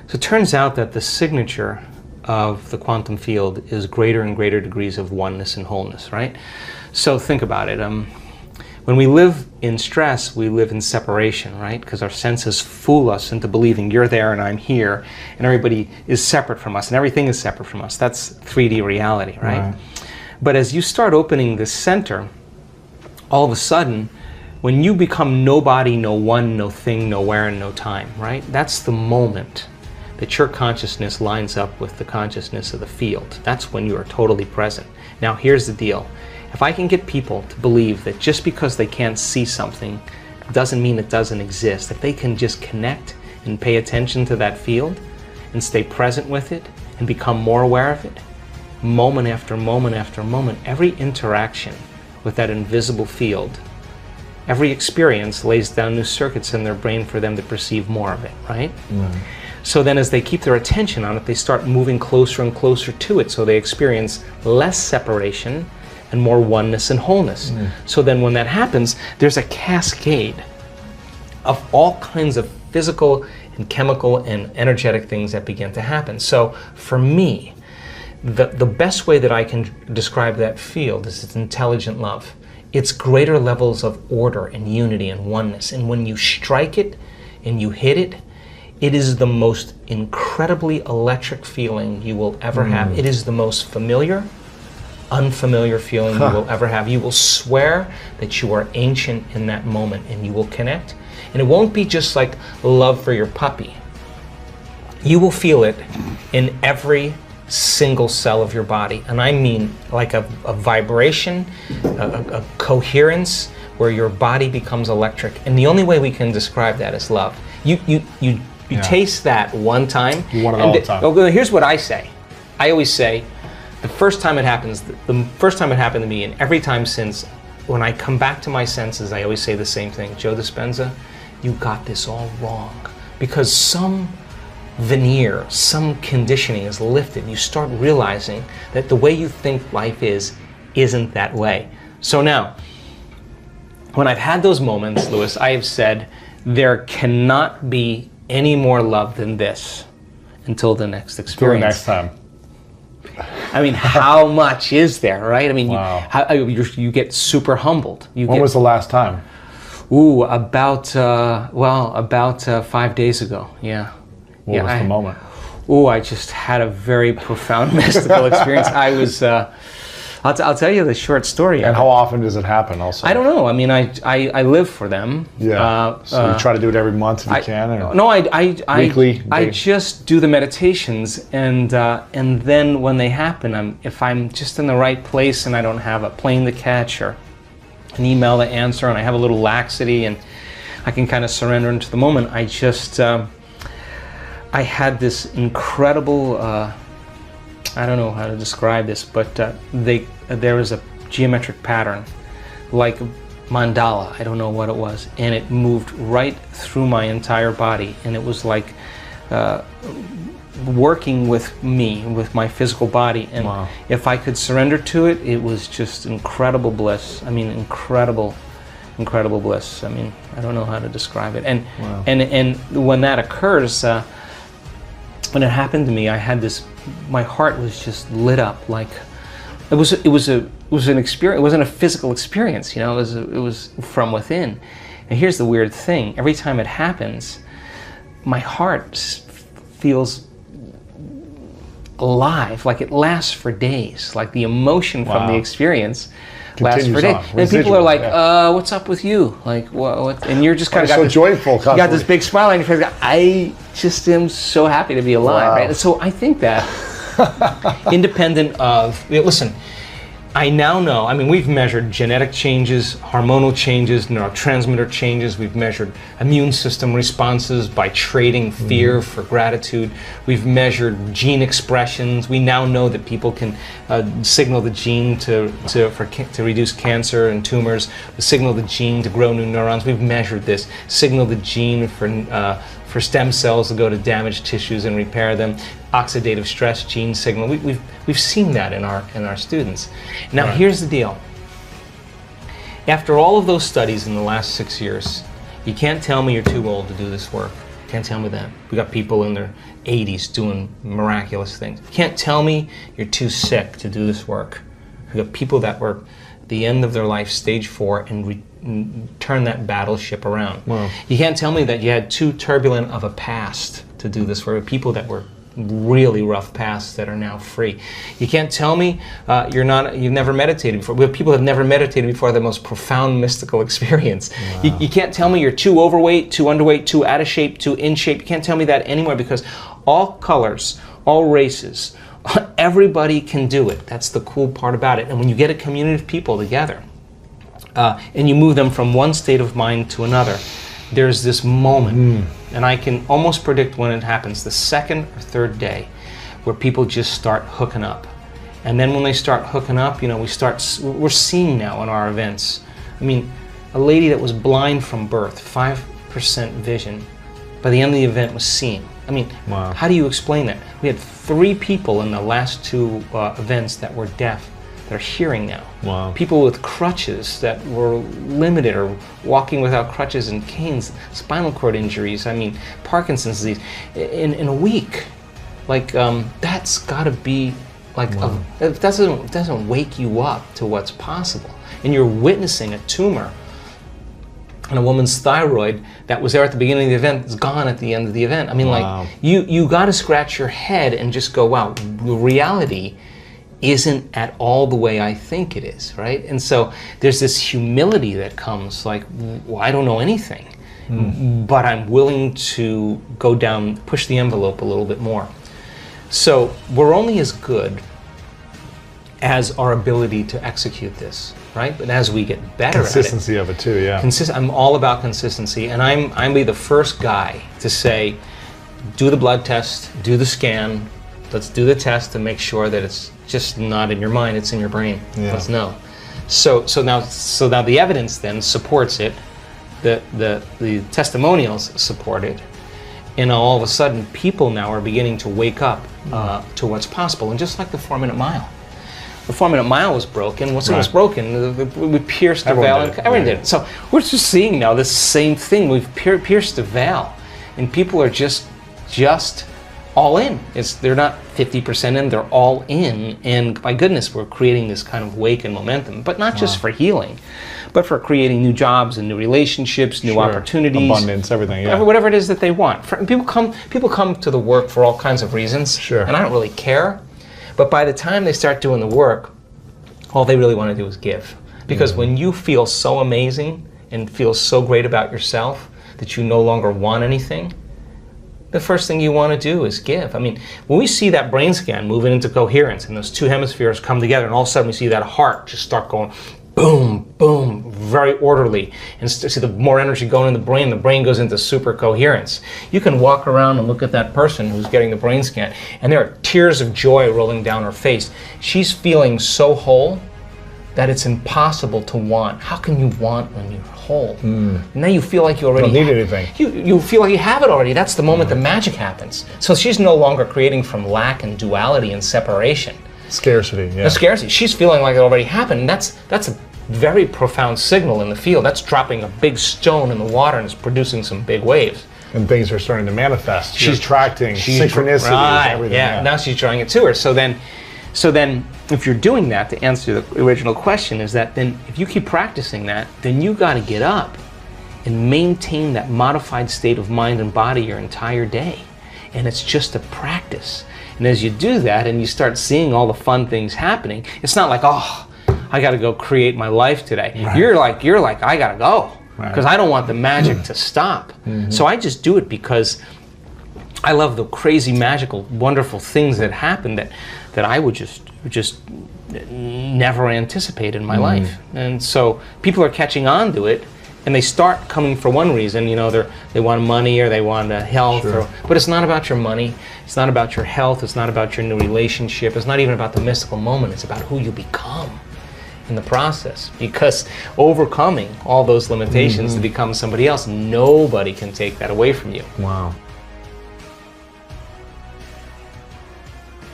So it turns out that the signature of the quantum field is greater and greater degrees of oneness and wholeness, right? So think about it. When we live in stress, we live in separation, right? Because our senses fool us into believing you're there and I'm here, and everybody is separate from us, and everything is separate from us. That's 3D reality, right? But as you start opening this center, all of a sudden, when you become nobody, no one, no thing, nowhere, and no time, right? That's the moment that your consciousness lines up with the consciousness of the field. That's when you are totally present. Now, here's the deal. If I can get people to believe that just because they can't see something doesn't mean it doesn't exist, if they can just connect and pay attention to that field and stay present with it and become more aware of it, moment after moment after moment, every interaction with that invisible field, every experience lays down new circuits in their brain for them to perceive more of it, right? So then as they keep their attention on it, they start moving closer and closer to it, so they experience less separation and more oneness and wholeness. So then when that happens, there's a cascade of all kinds of physical and chemical and energetic things that begin to happen. So for me, the best way that I can describe that field is it's intelligent love. It's greater levels of order and unity and oneness. And when you strike it and you hit it, it is the most incredibly electric feeling you will ever have. It is the most familiar, unfamiliar feeling you will ever have. You will swear that you are ancient in that moment, and you will connect. And it won't be just like love for your puppy. You will feel it in every single cell of your body. And I mean like a vibration, a coherence where your body becomes electric. And the only way we can describe that is love. You taste that one time. You want it all the time. Here's what I say. I always say, the first time it happens, the first time it happened to me, and every time since, when I come back to my senses, I always say the same thing. Joe Dispenza, you got this all wrong. Because some veneer, some conditioning is lifted. You start realizing that the way you think life isn't that way. So now, when I've had those moments, Louis, I have said, there cannot be any more love than this until the next experience. Till next time. I mean, how much is there, right? I mean, wow. you get super humbled. When was the last time? Ooh, about 5 days ago, yeah. What was the moment? Ooh, I just had a very profound mystical experience. I was, I'll tell you the short story. And how often does it happen also? I don't know. I mean, I live for them. Yeah. So you try to do it every month if you can? Or no, weekly? I just do the meditations, and then when they happen, if I'm just in the right place and I don't have a plane to catch or an email to answer, and I have a little laxity and I can kind of surrender into the moment, I just, I had this incredible, I don't know how to describe this, but there was a geometric pattern, like mandala, I don't know what it was, and it moved right through my entire body, and it was like working with me, with my physical body, and wow. If I could surrender to it, it was just incredible bliss. I mean, incredible bliss. I mean, I don't know how to describe it. And wow. and when that occurs, when it happened to me, I had this. My heart was just lit up. Like it was an experience. It wasn't a physical experience, you know. It was from within. And here's the weird thing: every time it happens, my heart feels alive. Like it lasts for days. Like the emotion from the experience lasts for days. And people are like, "What's up with you?" Like, what? And you're just kind of so joyful. You got this big smile on your face. I just am so happy to be alive, right? And so I think that, independent of, listen, I now know, I mean, we've measured genetic changes, hormonal changes, neurotransmitter changes. We've measured immune system responses by trading fear for gratitude. We've measured gene expressions. We now know that people can signal the gene to reduce cancer and tumors, signal the gene to grow new neurons. We've measured this. Signal the gene for stem cells to go to damaged tissues and repair them. Oxidative stress gene signal. We've seen that in our students. Now here's the deal. After all of those studies in the last 6 years, you can't tell me you're too old to do this work. Can't tell me that. We got people in their 80s doing miraculous things. Can't tell me you're too sick to do this work. We got people that were at the end of their life, stage 4, and turn that battleship around. Wow. You can't tell me that you had too turbulent of a past to do this work. People that were really rough pasts that are now free. You can't tell me you've never meditated before. We have people that have never meditated before, the most profound mystical experience. Wow. You can't tell me you're too overweight, too underweight, too out of shape, too in shape. You can't tell me that anywhere, because all colors, all races, everybody can do it. That's the cool part about it. And when you get a community of people together and you move them from one state of mind to another, there's this moment, and I can almost predict when it happens, the second or third day, where people just start hooking up. And then when they start hooking up, we're seeing now in our events. I mean, a lady that was blind from birth, 5% vision, by the end of the event was seeing. I mean, wow. How do you explain that? We had 3 people in the last 2 events that were deaf. They're hearing now. Wow. People with crutches that were limited, or walking without crutches and canes, spinal cord injuries, I mean, Parkinson's disease, in a week. Like, that's gotta be, like, wow. It doesn't wake you up to what's possible. And you're witnessing a tumor on a woman's thyroid that was there at the beginning of the event, is gone at the end of the event. I mean, wow. like, you gotta scratch your head and just go, wow, reality isn't at all the way I think it is, right? And so there's this humility that comes, like, well, I don't know anything, but I'm willing to go down, push the envelope a little bit more. So we're only as good as our ability to execute this, right? But as we get better consistency at it, of it too, yeah. I'm all about consistency, and I'm be the first guy to say, do the blood test, do the scan, let's do the test to make sure that it's just not in your mind, it's in your brain. Yeah. Let's know. So now the evidence then supports it, the testimonials support it, and all of a sudden people now are beginning to wake up to what's possible. And just like the 4-minute mile. The 4-minute mile was broken. Once it was broken, we pierced the veil. Everyone did it. So we're just seeing now this same thing. We've pierced the veil, and people are just all in. They're not 50% in, they're all in, and by goodness, we're creating this kind of wake and momentum, but not just for healing, but for creating new jobs and new relationships, new opportunities, abundance, everything, yeah. Whatever it is that they want. People come to the work for all kinds of reasons, and I don't really care, but by the time they start doing the work, all they really want to do is give. Because when you feel so amazing and feel so great about yourself that you no longer want anything, the first thing you want to do is give. I mean, when we see that brain scan moving into coherence and those 2 hemispheres come together, and all of a sudden we see that heart just start going boom, boom, very orderly, and see the more energy going in the brain goes into super coherence. You can walk around and look at that person who's getting the brain scan, and there are tears of joy rolling down her face. She's feeling so whole that it's impossible to want. How can you want when you're whole? Now you feel like you already don't need anything. You feel like you have it already. That's the moment the magic happens. So she's no longer creating from lack and duality and separation. Scarcity, yeah. The scarcity. She's feeling like it already happened. And that's a very profound signal in the field. That's dropping a big stone in the water and it's producing some big waves. And things are starting to manifest. She's attracting synchronicities, everything. Yeah, now she's drawing it to her. So then, if you're doing that, to answer the original question, is that then if you keep practicing that, then you got to get up and maintain that modified state of mind and body your entire day. And it's just a practice. And as you do that and you start seeing all the fun things happening, it's not like, oh, I got to go create my life today. Right. You're like, I got to go because I don't want the magic to stop. So I just do it because I love the crazy, magical, wonderful things that happen that I would just never anticipate in my life. And so people are catching on to it, and they start coming for one reason. They want money or they want health, but it's not about your money. It's not about your health. It's not about your new relationship. It's not even about the mystical moment. It's about who you become in the process. Because overcoming all those limitations to become somebody else, nobody can take that away from you. Wow.